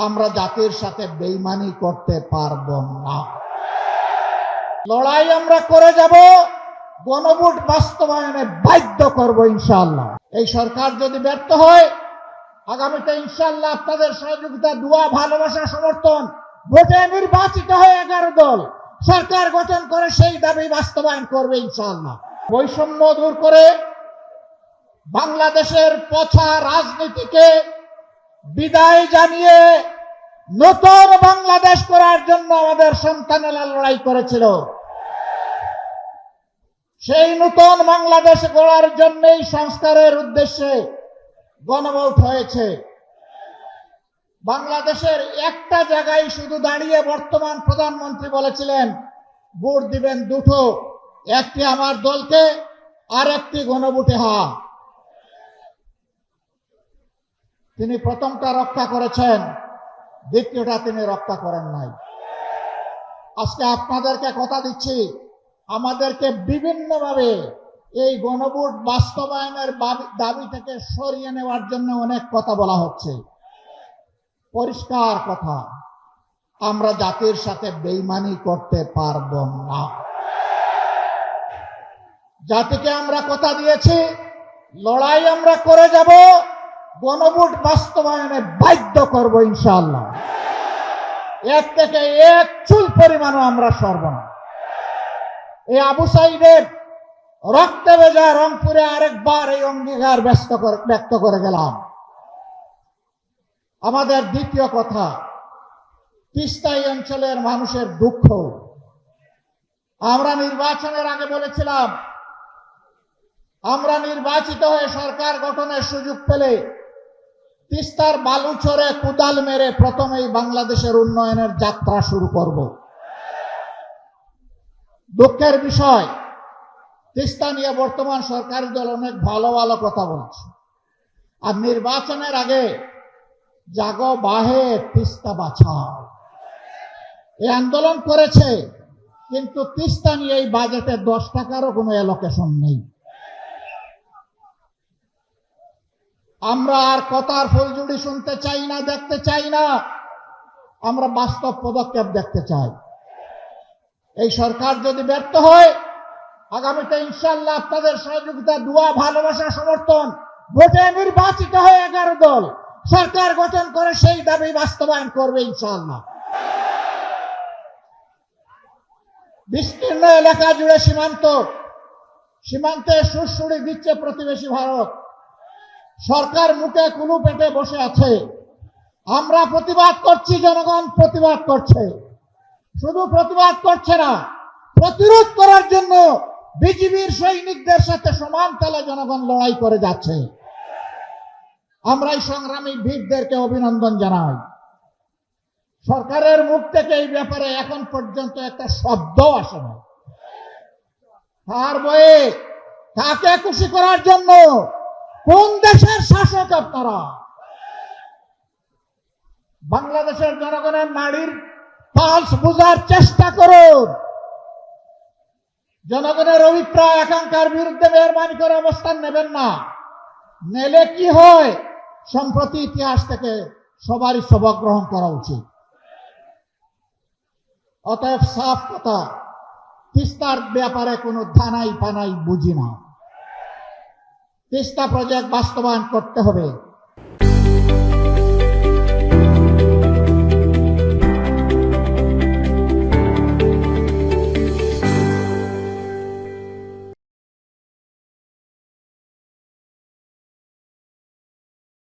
আমরা জাতির সাথে বেইমানি করতে পারবো না। লড়াই আমরা করে যাব, গণভোট বাস্তবায়নে বাধ্য করব ইনশাআল্লাহ। এই সরকার যদি ব্যর্থ হয়, আগামীতে ইনশাআল্লাহ আপনাদের সহযোগিতা, দোয়া, ভালোবাসা, সমর্থন, ভোটে নির্বাচিত হয়ে 11 দল সরকার গঠন করে সেই দাবি বাস্তবায়ন করবে ইনশাআল্লাহ। বৈষম্য দূর করে বাংলাদেশের পচা রাজনীতিকে বিদায় জানিয়ে নতুন বাংলাদেশ করার জন্য আমাদের সন্তানেরা লড়াই করেছিল। সেই নতুন বাংলাদেশ গড়ার জন্যই সংস্কারের উদ্দেশ্যে গণভোট হয়েছে। বাংলাদেশের একটা জায়গায় শুধু দাঁড়িয়ে বর্তমান প্রধানমন্ত্রী বলেছিলেন ভোট দিবেন দুটো, একটি আমার দলকে আর একটি গণভোটে হা। তিনি প্রথমটা রক্ষা করেছেন, দ্বিতীয়টা তিনি রক্ষা করেন নাই। আজকে আপনাদেরকে কথা দিচ্ছি, আমাদেরকে বিভিন্নভাবে এই গণভোট বাস্তবায়নের দাবি থেকে সরিয়ে নেওয়ার জন্য অনেক কথা বলা হচ্ছে। পরিষ্কার কথা, আমরা জাতির সাথে বেইমানি করতে পারবো না। জাতিকে আমরা কথা দিয়েছি, লড়াই আমরা করে যাব, গণভোট বাস্তবায়নে বাধ্য করব ইনশাআল্লাহ। এর থেকে এক চুল পরিমাণও আমরা সরব না। এই আবু সাইদের রক্তে ভেজা রংপুরে আরেকবার এই অঙ্গীকার ব্যক্ত করে গেলাম। আমাদের দ্বিতীয় কথা, তিস্তা অঞ্চলের মানুষের দুঃখ। আমরা নির্বাচনের আগে বলেছিলাম, আমরা নির্বাচিত হয়ে সরকার গঠনের সুযোগ পেলে তিস্তার বালুচরে কুদাল মেরে প্রথমেই বাংলাদেশের উন্নয়নের যাত্রা শুরু করব। দুঃখের বিষয়, তিস্তা নিয়ে বর্তমান সরকারি দল অনেক ভালো ভালো কথা বলছে, আর নির্বাচনের আগে জাগো বাহে তিস্তা বাঁচাও এই আন্দোলন করেছে, কিন্তু তিস্তা নিয়ে এই বাজেটে 10 টাকারও কোনো অ্যালোকেশন নেই। আমরা আর কথার ফুলঝুড়ি শুনতে চাই না, দেখতে চাই না, আমরা বাস্তব পদক্ষেপ দেখতে চাই। এই সরকার যদি ব্যর্থ হয়, আগামীতে ইনশাআল্লাহ আপনাদের সহযোগিতা, দোয়া, ভালোবাসা, সমর্থন, ভোটে নির্বাচিত হয়ে 11 দল সরকার গঠন করে সেই দাবি বাস্তবায়ন করবে ইনশাআল্লাহ। বিস্তীর্ণ এলাকা জুড়ে সীমান্তে সুড়সুড়ি দিচ্ছে প্রতিবেশী ভারত। সরকার মুখে কুলু পেটে বসে আছে। আমরা প্রতিবাদ করছি, জনগণ প্রতিবাদ করছে। শুধু প্রতিবাদ করছে না, প্রতিরোধ করার জন্য বিজিবির সৈনিকদের সাথে সমান তালে জনগণ লড়াই করে যাচ্ছে। আমরা এই সংগ্রামী বীরদেরকে অভিনন্দন জানাই। সরকারের মুখ থেকে এই ব্যাপারে এখন পর্যন্ত একটা শব্দ আসে না। তার বয়ে কাকে খুশি করার জন্য, কোন দেশের শাসক আপনারা? বাংলাদেশের জনগণের নাড়ির পালস বোঝার চেষ্টা করুন। জনগণের অভিপ্রায় আকাঙ্ক্ষার বিরুদ্ধে মেহরবানি করে অবস্থান নেবেন না। নেলে কি হয়, সম্প্রতি ইতিহাস থেকে সবারই সবক গ্রহণ করা উচিত। অতএব সাফ কথা, তিস্তার ব্যাপারে কোনো ধানাই পানাই বুঝি না। তিস্তা প্রজেক্ট বাস্তবায়ন করতে হবে।